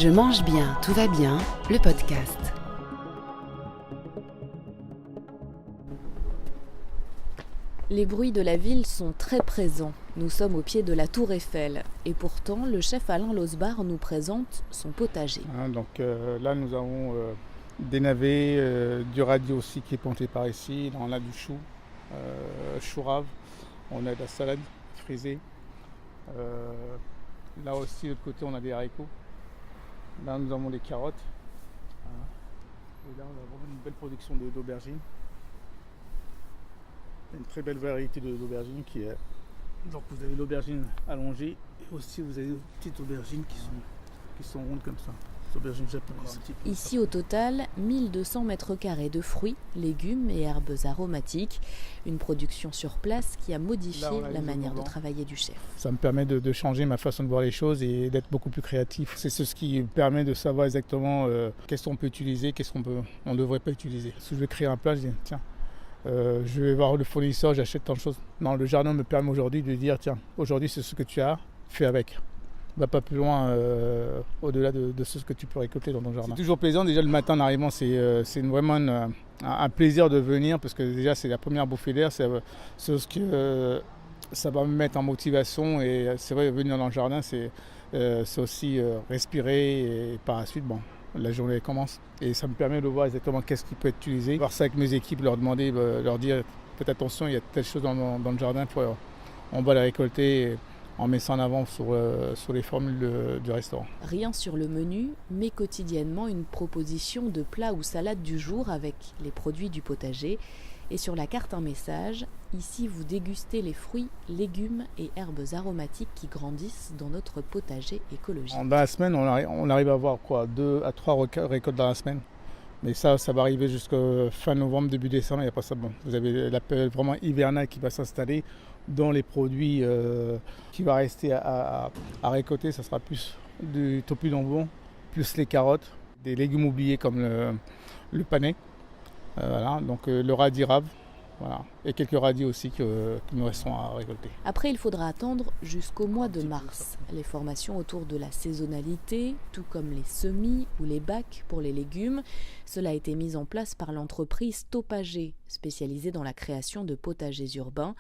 Je mange bien, tout va bien, le podcast. Les bruits de la ville sont très présents. Nous sommes au pied de la Tour Eiffel. Et pourtant, le chef Alain Losbar nous présente son potager. Là, nous avons des navets, du radis aussi qui est planté par ici. Là, on a du chou, chou rave. On a de la salade frisée. Là aussi, de l'autre côté, on a des haricots. Là, nous avons des carottes. Et là, on a vraiment une belle production d'aubergines. Une très belle variété d'aubergines qui est. Donc vous avez l'aubergine allongée et aussi vous avez des petites aubergines qui sont rondes comme ça. Des aubergines japonaises. Ici au total, 1200 mètres carrés de fruits, légumes et herbes aromatiques. Une production sur place qui a modifié la manière de travailler du chef. Ça me permet de changer ma façon de voir les choses et d'être beaucoup plus créatif. C'est ce qui permet de savoir exactement qu'est-ce qu'on peut utiliser, qu'est-ce qu'on ne devrait pas utiliser. Si je veux créer un plat, je dis tiens. Je vais voir le fournisseur, j'achète tant de choses. Non, le jardin me permet aujourd'hui de dire tiens, aujourd'hui c'est ce que tu as, fais avec. Va pas plus loin au-delà de ce que tu peux récolter dans ton jardin. C'est toujours plaisant, déjà le matin en arrivant, c'est vraiment un plaisir de venir parce que déjà c'est la première bouffée d'air, c'est ce que ça va me mettre en motivation et c'est vrai, venir dans le jardin, c'est aussi respirer et par la suite, la journée commence et ça me permet de voir exactement qu'est-ce qui peut être utilisé. Voir ça avec mes équipes, leur demander, leur dire faites attention, il y a telle chose dans le jardin, on va la récolter et on met ça en avant sur les formules du restaurant. Rien sur le menu, mais quotidiennement une proposition de plat ou salade du jour avec les produits du potager. Et sur la carte un message, ici vous dégustez les fruits, légumes et herbes aromatiques qui grandissent dans notre potager écologique. Dans la semaine, on arrive à avoir 2 à 3 récoltes dans la semaine. Mais ça va arriver jusqu'à fin novembre, début décembre, et après ça, vous avez la période vraiment hivernale qui va s'installer, dont les produits qui va rester à récolter, ça sera plus du topi d'ambon, plus les carottes, des légumes oubliés comme le panais. Donc le radis rave, et quelques radis aussi que nous restons à récolter. Après, il faudra attendre jusqu'au mois de mars. Les formations autour de la saisonnalité, tout comme les semis ou les bacs pour les légumes, cela a été mis en place par l'entreprise Topager, spécialisée dans la création de potagers urbains.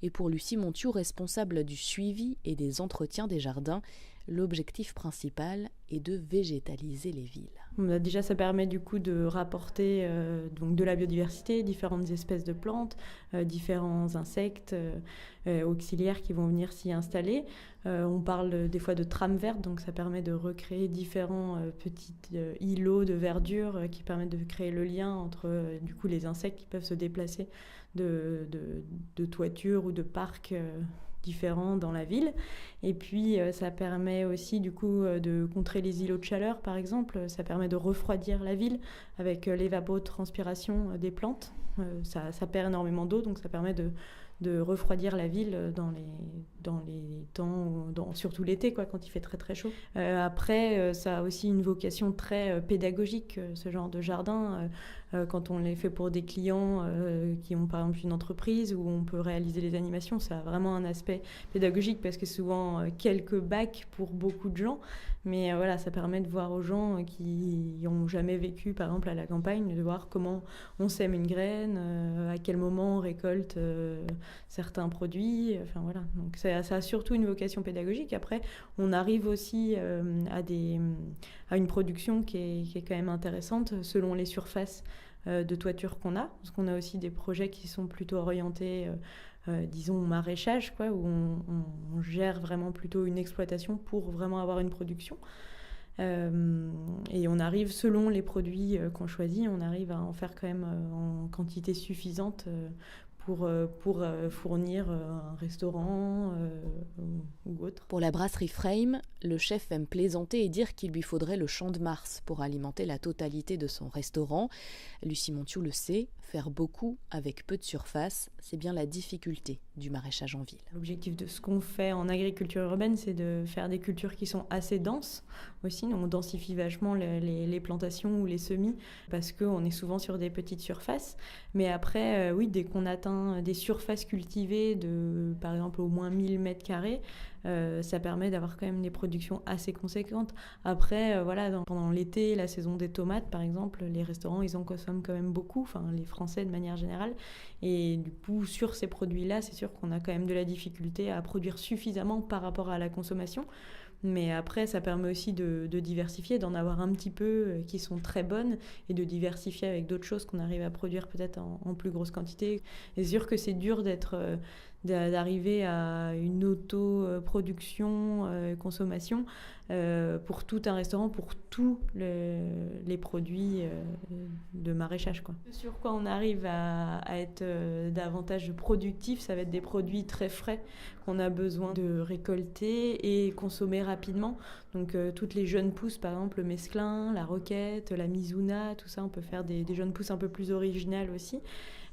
Et pour Lucie Montiou, responsable du suivi et des entretiens des jardins, l'objectif principal est de végétaliser les villes. Déjà, ça permet du coup de rapporter donc de la biodiversité, différentes espèces de plantes, différents insectes auxiliaires qui vont venir s'y installer. On parle des fois de trames vertes, donc ça permet de recréer différents petits îlots de verdure qui permettent de créer le lien entre du coup les insectes qui peuvent se déplacer de toitures ou de parcs différents dans la ville. Et puis ça permet aussi du coup de contrer les îlots de chaleur par exemple. Ça permet de refroidir la ville avec l'évapotranspiration des plantes. Ça perd énormément d'eau, donc ça permet de refroidir la ville dans les temps, surtout l'été quand il fait très très chaud. Après, ça a aussi une vocation très pédagogique, ce genre de jardin. Quand on les fait pour des clients qui ont par exemple une entreprise où on peut réaliser les animations, ça a vraiment un aspect pédagogique parce que souvent quelques bacs pour beaucoup de gens. Mais ça permet de voir aux gens qui n'ont jamais vécu par exemple à la campagne, de voir comment on sème une graine, à quel moment on récolte certains produits. Donc ça a surtout une vocation pédagogique. Après, on arrive aussi à une production qui est quand même intéressante selon les surfaces de toiture qu'on a, parce qu'on a aussi des projets qui sont plutôt orientés disons maraîchage, où on gère vraiment plutôt une exploitation pour vraiment avoir une production. Et on arrive, selon les produits qu'on choisit, on arrive à en faire quand même en quantité suffisante pour fournir un restaurant ou autre. Pour la brasserie Frame, le chef aime plaisanter et dire qu'il lui faudrait le champ de Mars pour alimenter la totalité de son restaurant. Lucie Montiou le sait, faire beaucoup avec peu de surface, c'est bien la difficulté du maraîchage en ville. L'objectif de ce qu'on fait en agriculture urbaine, c'est de faire des cultures qui sont assez denses aussi. On densifie vachement les plantations ou les semis parce qu'on est souvent sur des petites surfaces. Mais après, dès qu'on atteint atteint des surfaces cultivées de, par exemple, au moins 1000 mètres carrés, ça permet d'avoir quand même des productions assez conséquentes. Après, pendant l'été, la saison des tomates, par exemple, les restaurants, ils en consomment quand même beaucoup, enfin les Français de manière générale. Et du coup, sur ces produits-là, c'est sûr qu'on a quand même de la difficulté à produire suffisamment par rapport à la consommation. Mais après, ça permet aussi de diversifier, d'en avoir un petit peu qui sont très bonnes et de diversifier avec d'autres choses qu'on arrive à produire peut-être en plus grosse quantité. Et c'est sûr que c'est dur d'arriver à une autoproduction, consommation pour tout un restaurant, pour tous les produits de maraîchage, quoi. Sur quoi on arrive à être davantage productif, ça va être des produits très frais qu'on a besoin de récolter et consommer rapidement. Donc toutes les jeunes pousses, par exemple le mesclin, la roquette, la mizuna, tout ça, on peut faire des jeunes pousses un peu plus originales aussi.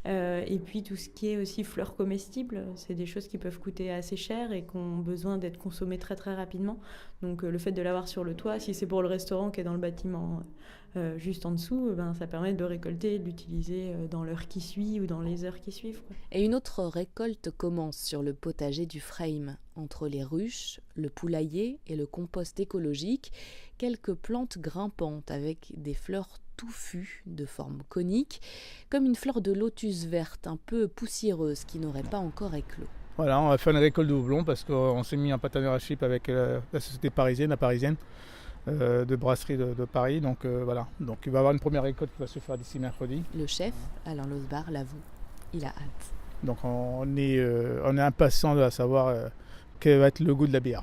Et puis tout ce qui est aussi fleurs comestibles, c'est des choses qui peuvent coûter assez cher et qui ont besoin d'être consommées très très rapidement. Donc le fait de l'avoir sur le toit, si c'est pour le restaurant qui est dans le bâtiment juste en dessous, ça permet de le récolter et de l'utiliser dans l'heure qui suit ou dans les heures qui suivent, quoi. Et une autre récolte commence sur le potager du Frame. Entre les ruches, le poulailler et le compost écologique, quelques plantes grimpantes avec des fleurs touffues de forme conique, comme une fleur de lotus verte un peu poussiéreuse qui n'aurait pas encore éclos. Voilà, on va faire une récolte de houblon parce qu'on s'est mis en partenariat avec la société parisienne, de brasserie de Paris. Donc voilà, donc il va y avoir une première récolte qui va se faire d'ici mercredi. Le chef, Alain Losbar, l'avoue, il a hâte. Donc on est impatient de savoir quel va être le goût de la bière.